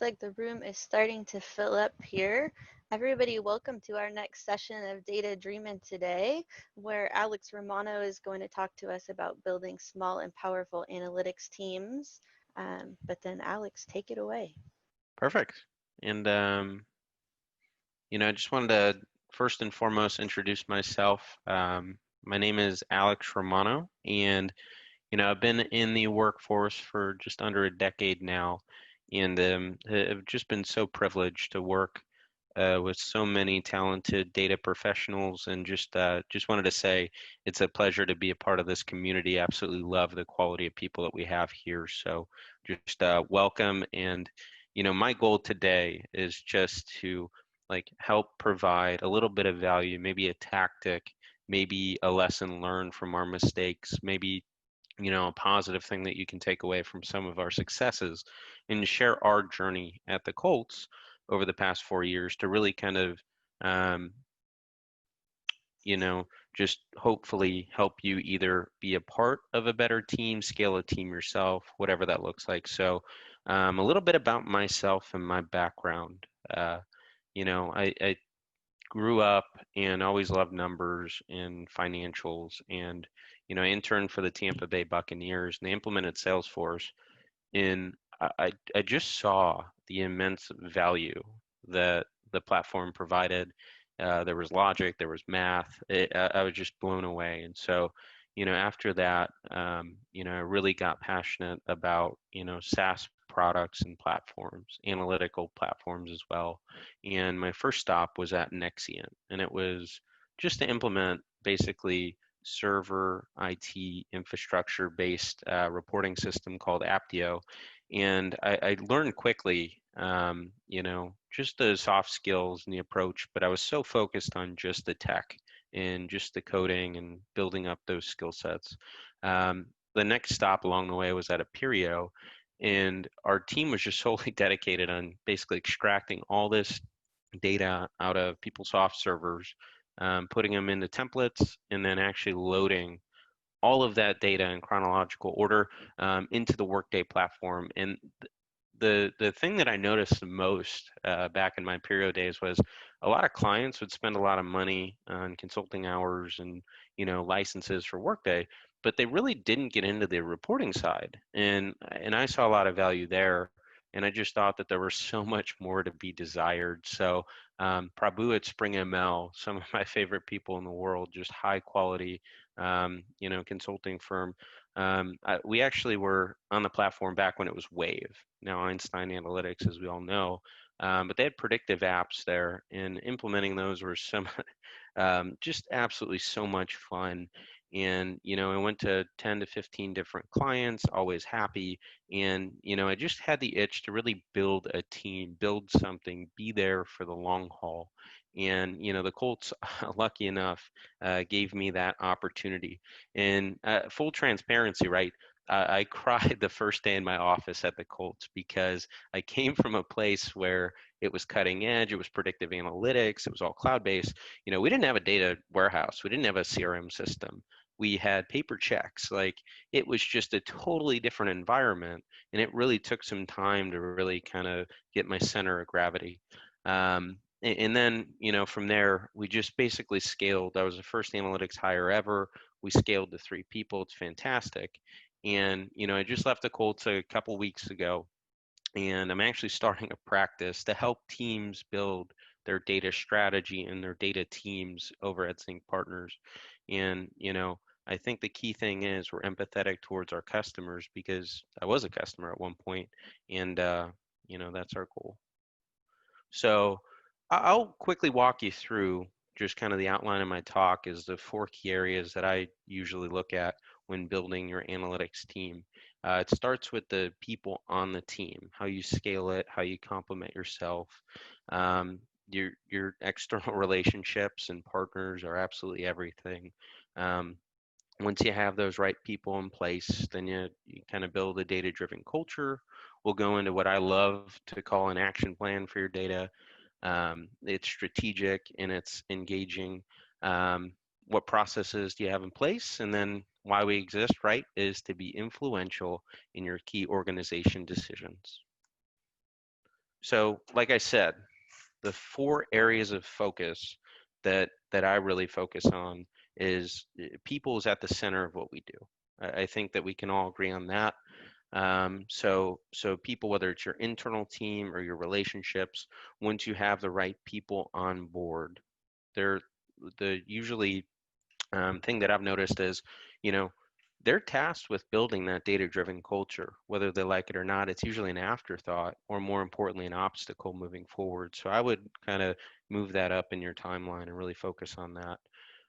looks like the room is starting to fill up here. Everybody, welcome to our next session of DataDreamin today, where Alex Romano is going to talk to us about building small and powerful analytics teams. But then Alex, take it away. Perfect. And, I just wanted to first and foremost introduce myself. My name is Alex Romano, and, I've been in the workforce for just under a decade now, and have just been so privileged to work with so many talented data professionals, and just wanted to say it's a pleasure to be a part of this community. Absolutely love the quality of people that we have here. So just welcome. And my goal today is just to help provide a little bit of value, maybe a tactic, maybe a lesson learned from our mistakes, maybe a positive thing that you can take away from some of our successes, and share our journey at the Colts over the past 4 years to really kind of, um, you know, just hopefully help you either be a part of a better team, scale a team yourself, whatever that looks like. So, a little bit about myself and my background. I grew up and always loved numbers and financials, and I interned for the Tampa Bay Buccaneers, and they implemented Salesforce, and I just saw the immense value that the platform provided. There was logic, there was math. I was just blown away. And so, after that, I really got passionate about, SaaS products and platforms, analytical platforms as well. And my first stop was at Nexiant, and it was just to implement basically server IT infrastructure based reporting system called Aptio. And I learned quickly, just the soft skills and the approach, but I was so focused on just the tech and just the coding and building up those skill sets. The next stop along the way was at Aperio, and our team was just solely dedicated on basically extracting all this data out of PeopleSoft servers, putting them into templates, and then actually loading all of that data in chronological order into the Workday platform. And the thing that I noticed the most back in my Perio days was a lot of clients would spend a lot of money on consulting hours and licenses for Workday, but they really didn't get into the reporting side. And I saw a lot of value there. And I just thought that there was so much more to be desired. So Prabhu at Spring ML, some of my favorite people in the world, just high quality, consulting firm. We actually were on the platform back when it was Wave, now Einstein Analytics, as we all know. But they had predictive apps there, and implementing those were just absolutely so much fun. And, I went to 10 to 15 different clients, always happy. And, I just had the itch to really build a team, build something, be there for the long haul. And, the Colts, lucky enough, gave me that opportunity. And full transparency, right? I cried the first day in my office at the Colts because I came from a place where it was cutting edge, it was predictive analytics, it was all cloud based. We didn't have a data warehouse, we didn't have a CRM system. We had paper checks. Like, it was just a totally different environment, and it really took some time to really kind of get my center of gravity. And then, from there, we just basically scaled. I was the first analytics hire ever. We scaled to 3 people. It's fantastic. And, I just left the Colts a couple weeks ago, and I'm actually starting a practice to help teams build their data strategy and their data teams over at Sync Partners. And, I think the key thing is we're empathetic towards our customers, because I was a customer at one point, and, that's our goal. So I'll quickly walk you through just kind of the outline of my talk is the 4 key areas that I usually look at when building your analytics team. It starts with the people on the team, how you scale it, how you complement yourself. Um, your external relationships and partners are absolutely everything. Um, Once you have those right people in place, then you kind of build a data-driven culture. We'll go into what I love to call an action plan for your data. It's strategic and it's engaging. What processes do you have in place? And then why we exist, right, is to be influential in your key organization decisions. So, like I said, the four areas of focus that I really focus on is people is at the center of what we do. I think that we can all agree on that. So people, whether it's your internal team or your relationships, once you have the right people on board, they're the usually thing that I've noticed is, you know, they're tasked with building that data-driven culture, whether they like it or not. It's usually an afterthought, or more importantly, an obstacle moving forward. So I would kind of move that up in your timeline and really focus on that.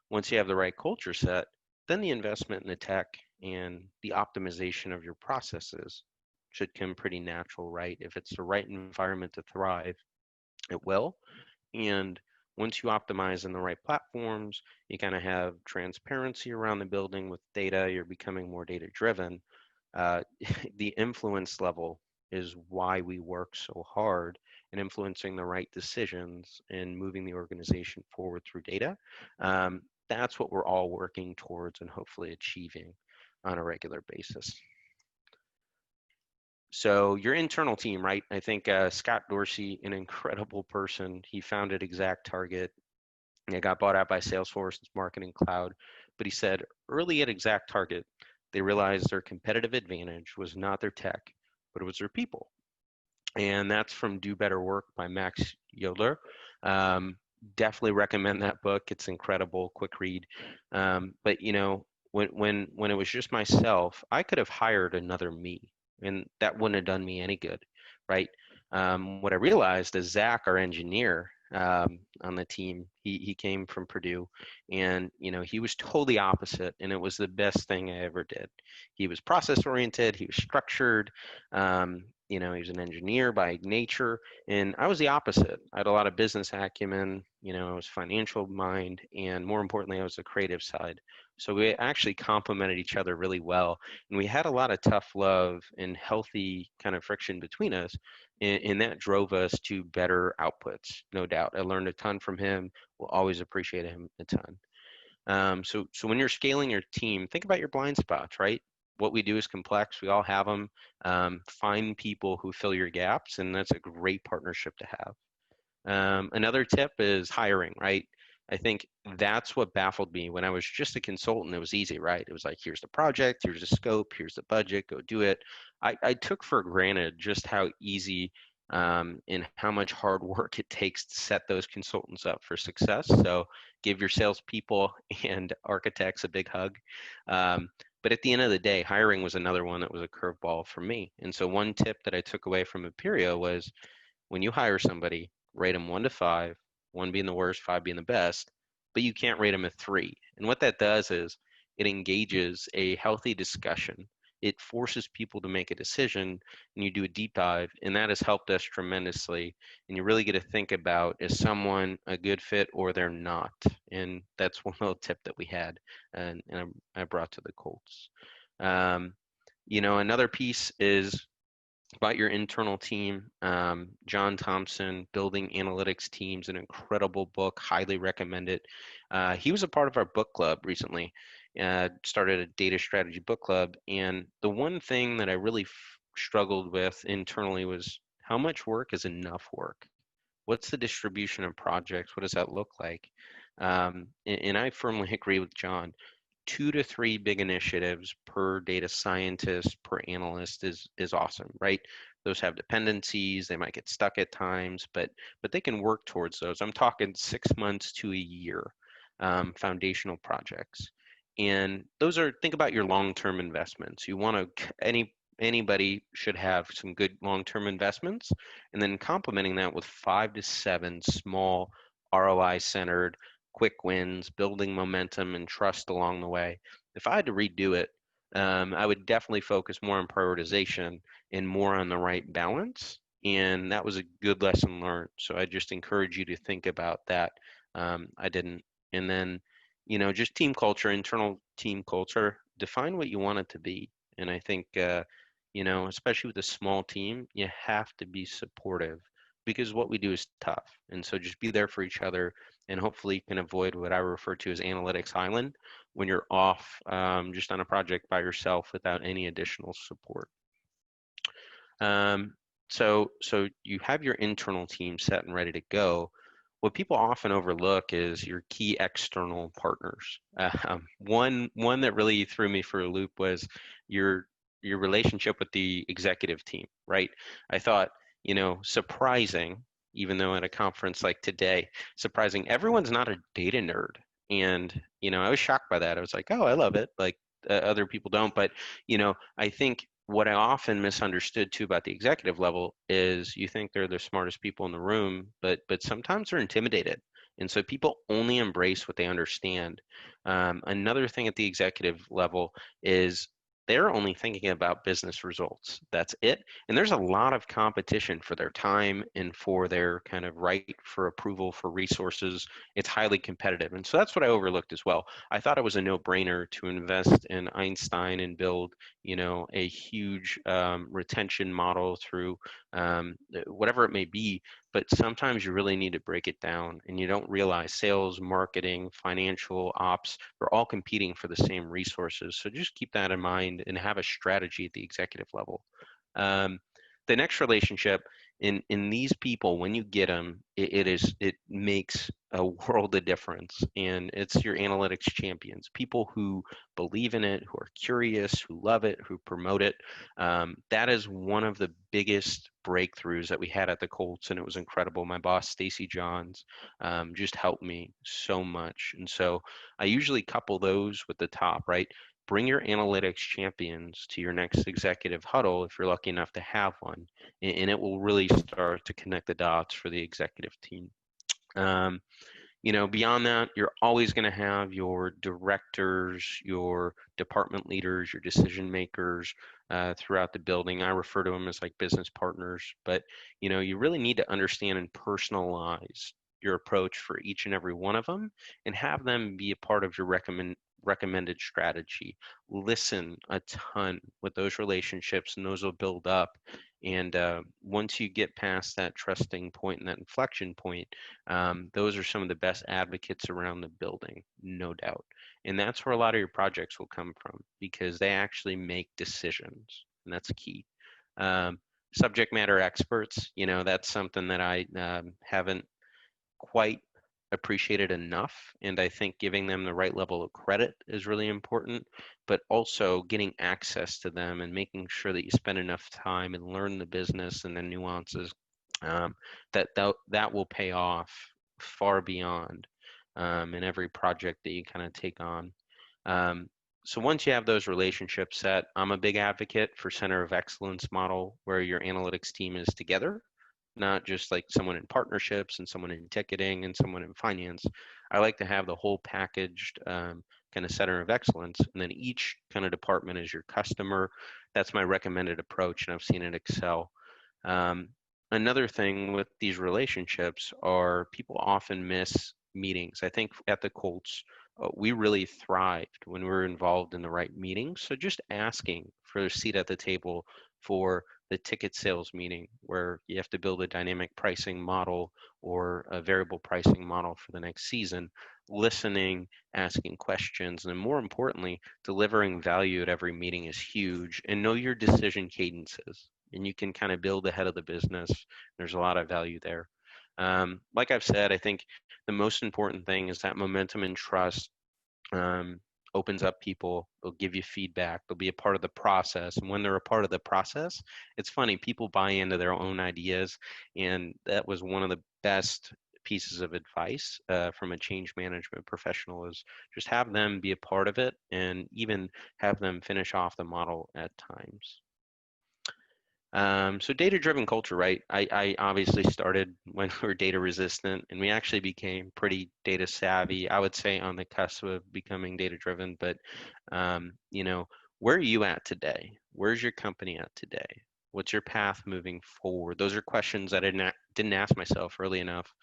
Once you have the right culture set, then the investment in the tech and the optimization of your processes should come pretty natural, right? If it's the right environment to thrive, it will. And once you optimize in the right platforms, you kind of have transparency around the building with data, you're becoming more data driven. Uh, the influence level is why we work so hard in influencing the right decisions and moving the organization forward through data. That's what we're all working towards and hopefully achieving on a regular basis. So your internal team, right? I think Scott Dorsey, an incredible person, he founded Exact Target. It got bought out by Salesforce, its marketing cloud. But he said early at Exact Target, they realized their competitive advantage was not their tech, but it was their people. And that's from Do Better Work by Max Yoder. Um, Definitely recommend that book. It's incredible, quick read. But when it was just myself, I could have hired another me, and that wouldn't have done me any good, right? What I realized is Zach, our engineer on the team, he came from Purdue, and he was totally opposite, and it was the best thing I ever did. He was process oriented, he was structured. He was an engineer by nature, and I was the opposite. I had a lot of business acumen, I was financial mind, and more importantly, I was the creative side. So we actually complemented each other really well, and we had a lot of tough love and healthy kind of friction between us, and that drove us to better outputs, no doubt. I learned a ton from him. Will always appreciate him a ton. So when you're scaling your team, think about your blind spots, right? What we do is complex. We all have them. Find people who fill your gaps, and that's a great partnership to have. Another tip is hiring, right? I think that's what baffled me when I was just a consultant. It was easy, right? It was like, here's the project, here's the scope, here's the budget, go do it. I took for granted just how easy and how much hard work it takes to set those consultants up for success. So give your salespeople and architects a big hug. Um, but at the end of the day, hiring was another one that was a curveball for me. And so one tip that I took away from Imperio was when you hire somebody, rate them 1 to 5, 1 being the worst, 5 being the best, but you can't rate them a 3. And what that does is it engages a healthy discussion. It forces people to make a decision, and you do a deep dive, and that has helped us tremendously. And you really get to think about, is someone a good fit or they're not? And that's one little tip that we had, and I brought to the Colts. Um, Another piece is about your internal team. John Thompson, Building Analytics Teams, an incredible book. Highly recommend it. He was a part of our book club recently. Started a data strategy book club, and the one thing that I really struggled with internally was how much work is enough work. What's the distribution of projects? What does that look like? And I firmly agree with John. 2 to 3 big initiatives per data scientist, per analyst is awesome, right? Those have dependencies, they might get stuck at times, but they can work towards those. I'm talking 6 months to a year, foundational projects. And those are, think about your long-term investments. You want to, anybody should have some good long-term investments, and then complementing that with 5 to 7 small ROI centered quick wins, building momentum and trust along the way. If I had to redo it, I would definitely focus more on prioritization and more on the right balance. And that was a good lesson learned. So I just encourage you to think about that. I didn't. And then, just team culture, internal team culture, define what you want it to be. And I think, especially with a small team, you have to be supportive because what we do is tough. And so just be there for each other, and hopefully you can avoid what I refer to as analytics island when you're off just on a project by yourself without any additional support. Um, So you have your internal team set and ready to go. What people often overlook is your key external partners. One that really threw me for a loop was your your relationship with the executive team, right? I thought, surprising, even though at a conference like today, surprising, everyone's not a data nerd. And, I was shocked by that. I was like, oh, I love it. Like other people don't. But, I think what I often misunderstood too about the executive level is you think they're the smartest people in the room, but sometimes they're intimidated. And so people only embrace what they understand. Another thing at the executive level is they're only thinking about business results. That's it. And there's a lot of competition for their time and for their kind of right for approval for resources. It's highly competitive. And so that's what I overlooked as well. I thought it was a no-brainer to invest in Einstein and build, a huge retention model through whatever it may be. But sometimes you really need to break it down, and you don't realize sales, marketing, financial ops, they're all competing for the same resources. So just keep that in mind and have a strategy at the executive level. Um, the next relationship in these people, when you get them, it makes a world of difference, and it's your analytics champions, people who believe in it, who are curious, who love it, who promote it. That is one of the biggest breakthroughs that we had at the Colts, and it was incredible. My boss, Stacy Johns, just helped me so much. And so I usually couple those with the top, right? Bring your analytics champions to your next executive huddle if you're lucky enough to have one, and it will really start to connect the dots for the executive team. Um, beyond that, you're always going to have your directors, your department leaders, your decision makers throughout the building. I refer to them as like business partners, but you really need to understand and personalize your approach for each and every one of them, and have them be a part of your recommended strategy. Listen a ton with those relationships, and those will build up. And once you get past that trusting point and that inflection point, those are some of the best advocates around the building, no doubt. And that's where a lot of your projects will come from, because they actually make decisions, and that's key. Um, Subject matter experts, that's something that I haven't quite appreciated enough. And I think giving them the right level of credit is really important, but also getting access to them and making sure that you spend enough time and learn the business and the nuances, um, that will pay off far beyond in every project that you kind of take on. Um, so once you have those relationships set, I'm a big advocate for center of excellence model, where your analytics team is together, not just like someone in partnerships and someone in ticketing and someone in finance. I like to have the whole packaged kind of center of excellence, and then each kind of department is your customer. That's my recommended approach, and I've seen it excel. Um, Another thing with these relationships are people often miss meetings. I think at the Colts, we really thrived when we were involved in the right meetings. So just asking for a seat at the table for the ticket sales meeting, where you have to build a dynamic pricing model or a variable pricing model for the next season, listening, asking questions, and then more importantly, delivering value at every meeting is huge. And know your decision cadences, and you can kind of build ahead of the business. There's a lot of value there. Like I've said, I think the most important thing is that momentum and trust um, opens up people. They'll give you feedback. They'll be a part of the process. And when they're a part of the process, it's funny, people buy into their own ideas. And that was one of the best pieces of advice from a change management professional, is just have them be a part of it, and even have them finish off the model at times. So data-driven culture, right? I obviously started when we were data resistant, and we actually became pretty data savvy. I would say on the cusp of becoming data-driven. But where are you at today? Where's your company at today? What's your path moving forward? Those are questions that I didn't ask myself early enough.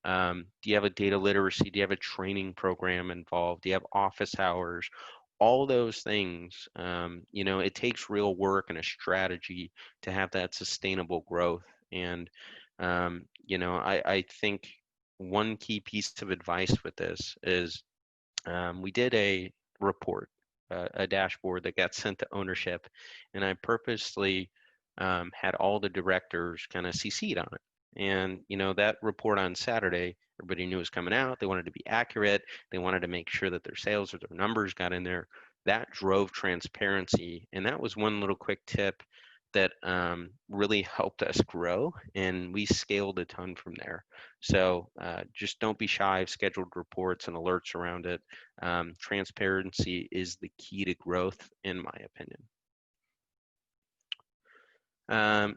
Do you have a data literacy? Do you have a training program involved? Do you have office hours? All those things, it takes real work and a strategy to have that sustainable growth. And, I think one key piece of advice with this is we did a report, a dashboard that got sent to ownership, and I purposely had all the directors kind of CC'd on it. And that report on Saturday, everybody knew was coming out. They wanted to be accurate. They wanted to make sure that their sales or their numbers got in there. That drove transparency, and that was one little quick tip that really helped us grow, and we scaled a ton from there. So just don't be shy of scheduled reports and alerts around it. Transparency is the key to growth, in my opinion.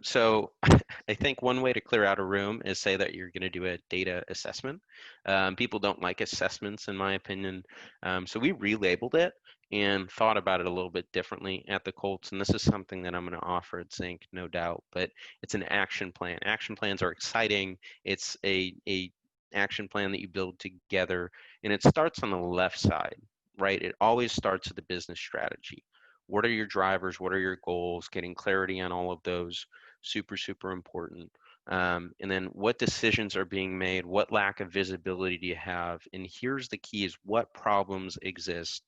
So I think one way to clear out a room is say that you're going to do a data assessment. People don't like assessments, in my opinion. So we relabeled it and thought about it a little bit differently at the Colts. And this is something that I'm going to offer at Zinc, no doubt, but it's an action plan. Action plans are exciting. It's a action plan that you build together, and it starts on the left side, right? It always starts with the business strategy. What are your drivers? What are your goals? Getting clarity on all of those, super, super important. And then what decisions are being made? What lack of visibility do you have? And here's the key is what problems exist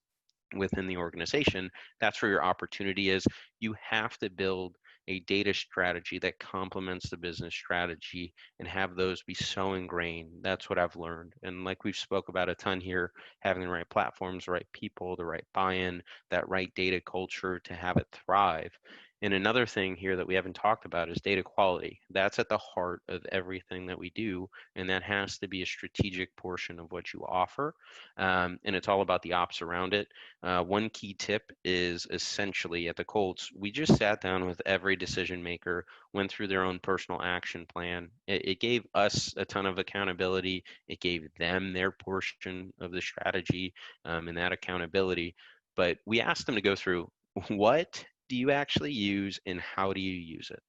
within the organization. That's where your opportunity is. You have to build a data strategy that complements the business strategy and have those be so ingrained. That's what I've learned. And like we've spoke about a ton here, having the right platforms, the right people, the right buy-in, that right data culture to have it thrive. And another thing here that we haven't talked about is data quality. That's at the heart of everything that we do, and that has to be a strategic portion of what you offer. And it's all about the ops around it. One key tip is essentially at the Colts, we just sat down with every decision maker, went through their own personal action plan. It gave us a ton of accountability. It gave them their portion of the strategy and that accountability. But we asked them to go through what do you actually use and how do you use it?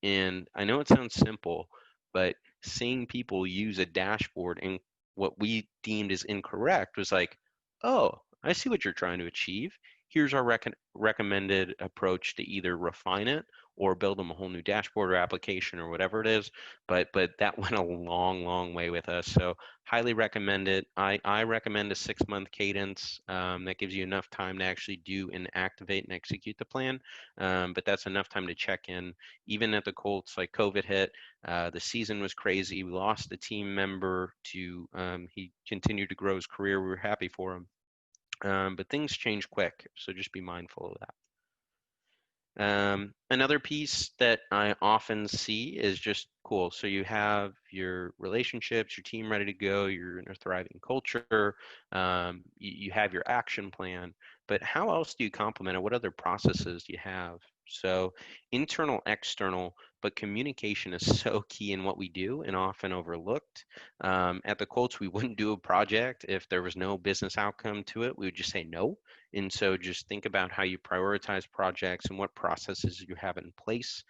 And I know it sounds simple, but seeing people use a dashboard and what we deemed as incorrect was like, oh, I see what you're trying to achieve. Here's our recommended approach to either refine it or build them a whole new dashboard or application or whatever it is. But that went a long, long way with us. So highly recommend it. I recommend a 6-month cadence. That gives you enough time to actually do and activate and execute the plan. But that's enough time to check in. Even at the Colts, like COVID hit, the season was crazy. We lost a team member to, he continued to grow his career. We were happy for him. But things change quick, so just be mindful of that. Another piece that I often see is just cool. So you have your relationships, your team ready to go, you're in a thriving culture, you have your action plan, but how else do you complement it? What other processes do you have? So internal, external, but communication is so key in what we do and often overlooked. At the Colts, we wouldn't do a project if there was no business outcome to it. We would just say no. And so just think about how you prioritize projects and what processes you have in place.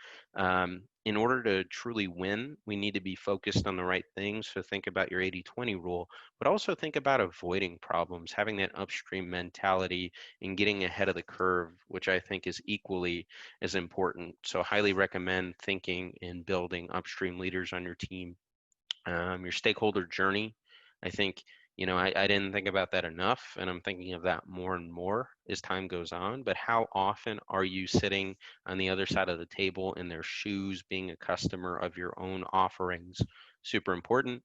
In order to truly win, we need to be focused on the right things. So think about your 80-20 rule, but also think about avoiding problems, having that upstream mentality and getting ahead of the curve, which I think is equally as important. So highly recommend thinking and building upstream leaders on your team. Your stakeholder journey. I think, I didn't think about that enough, and I'm thinking of that more and more as time goes on. But how often are you sitting on the other side of the table in their shoes, being a customer of your own offerings? Super important.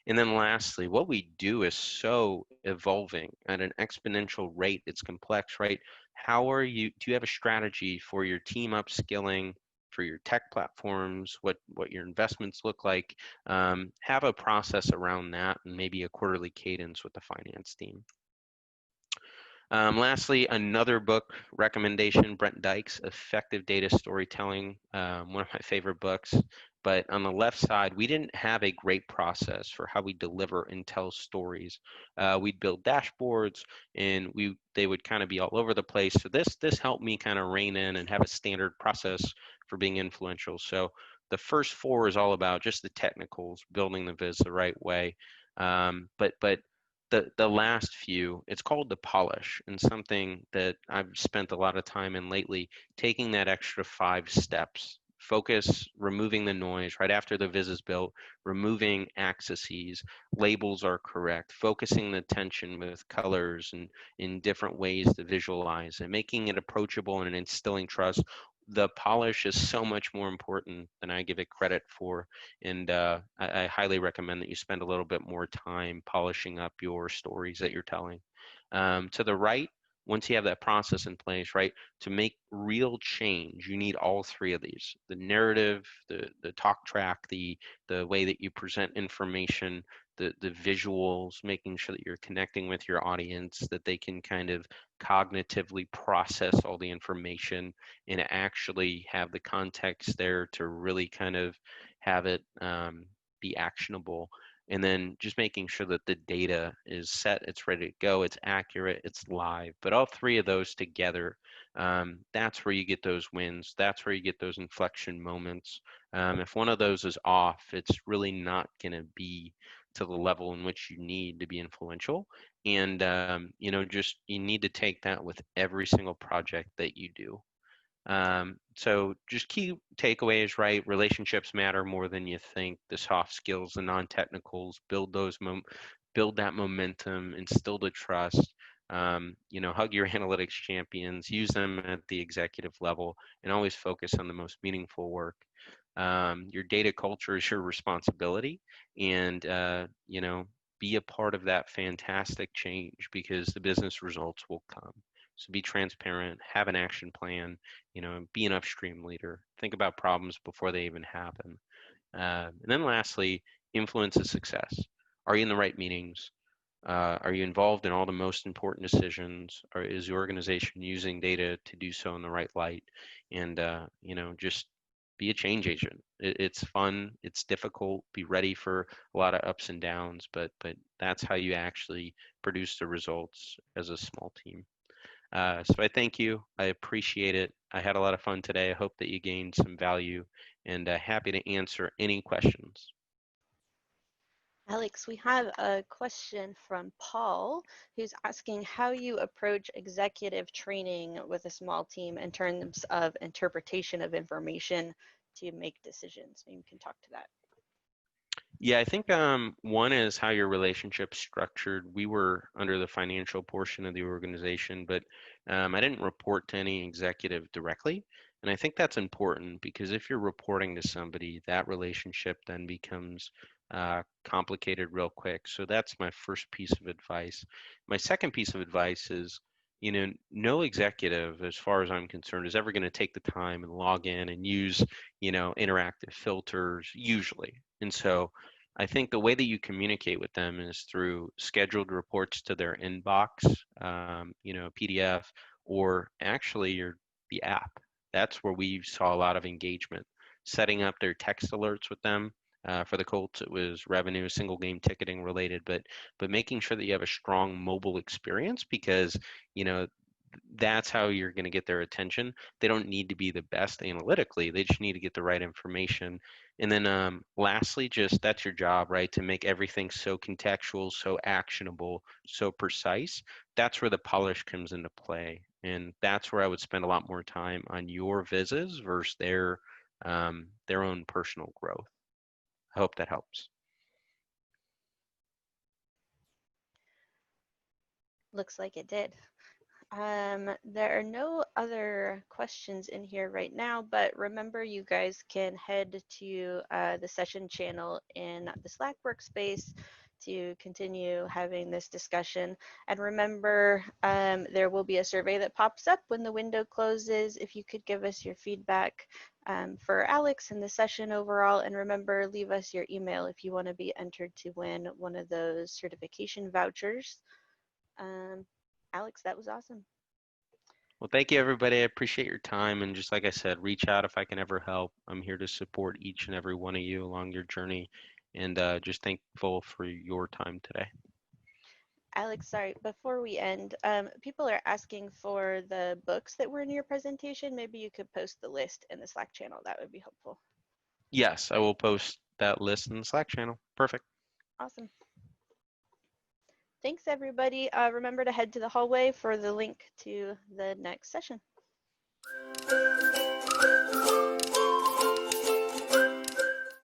And then lastly, what we do is so evolving at an exponential rate. It's complex, right? Do you have a strategy for your team upskilling, for your tech platforms, what your investments look like? Have a process around that and maybe a quarterly cadence with the finance team. Lastly, another book recommendation, Brent Dyke's Effective Data Storytelling, one of my favorite books. But on the left side, we didn't have a great process for how we deliver and tell stories. We'd build dashboards, and they would kind of be all over the place. So this helped me kind of rein in and have a standard process for being influential. So the first 4 is all about just the technicals, building the viz the right way. But the last few, it's called the polish, and something that I've spent a lot of time in lately, taking that extra 5 steps. Focus, removing the noise right after the viz is built, removing accesses, labels are correct, focusing the attention with colors and in different ways to visualize it, making it approachable and instilling trust. the polish is so much more important than I give it credit for. And I highly recommend that you spend a little bit more time polishing up your stories that you're telling. To the right, once you have that process in place, right, to make real change, you need all three of these: the narrative, the talk track, the way that you present information, the visuals, making sure that you're connecting with your audience, that they can kind of cognitively process all the information and actually have the context there to really kind of have it be actionable. And then just making sure that the data is set, it's ready to go, it's accurate, it's live. But all three of those together, that's where you get those wins. That's where you get those inflection moments. If one of those is off, it's really not going to be to the level in which you need to be influential. And just you need to take that with every single project that you do. So just key takeaways, right? Relationships matter more than you think. The soft skills, the non-technicals, build that momentum, instill the trust. Hug your analytics champions, use them at the executive level, and always focus on the most meaningful work. Your data culture is your responsibility, and be a part of that fantastic change because the business results will come. So be transparent, have an action plan, be an upstream leader. Think about problems before they even happen. And then lastly, influence is success. Are you in the right meetings? Are you involved in all the most important decisions? Or is the organization using data to do so in the right light? And just be a change agent. It's fun. It's difficult. Be ready for a lot of ups and downs, but that's how you actually produce the results as a small team. So I thank you. I appreciate it. I had a lot of fun today. I hope that you gained some value, and happy to answer any questions. Alex, we have a question from Paul who's asking how you approach executive training with a small team in terms of interpretation of information to make decisions. Maybe you can talk to that. Yeah, I think one is how your relationship's structured. We were under the financial portion of the organization, but I didn't report to any executive directly. And I think that's important because if you're reporting to somebody, that relationship then becomes complicated real quick. So that's my first piece of advice. My second piece of advice is, no executive, as far as I'm concerned, is ever going to take the time and log in and use, interactive filters usually. And so I think the way that you communicate with them is through scheduled reports to their inbox, PDF, or actually the app. That's where we saw a lot of engagement. Setting up their text alerts with them. For the Colts, it was revenue, single game ticketing related, but making sure that you have a strong mobile experience because you know that's how you're going to get their attention. They don't need to be the best analytically. They just need to get the right information. And then lastly, just that's your job, right? To make everything so contextual, so actionable, so precise. That's where the polish comes into play. And that's where I would spend a lot more time on your visits versus their own personal growth. I hope that helps. Looks like it did. There are no other questions in here right now, but remember you guys can head to the session channel in the Slack workspace to continue having this discussion. And remember, there will be a survey that pops up when the window closes. If you could give us your feedback for Alex and the session overall, and remember, leave us your email if you want to be entered to win one of those certification vouchers. Um, Alex, that was awesome. Well, thank you, everybody. I appreciate your time. And just like I said, reach out if I can ever help. I'm here to support each and every one of you along your journey. And just thankful for your time today. Alex, sorry, before we end, people are asking for the books that were in your presentation. Maybe you could post the list in the Slack channel. That would be helpful. Yes, I will post that list in the Slack channel. Perfect. Awesome. Thanks, everybody. Remember to head to the hallway for the link to the next session.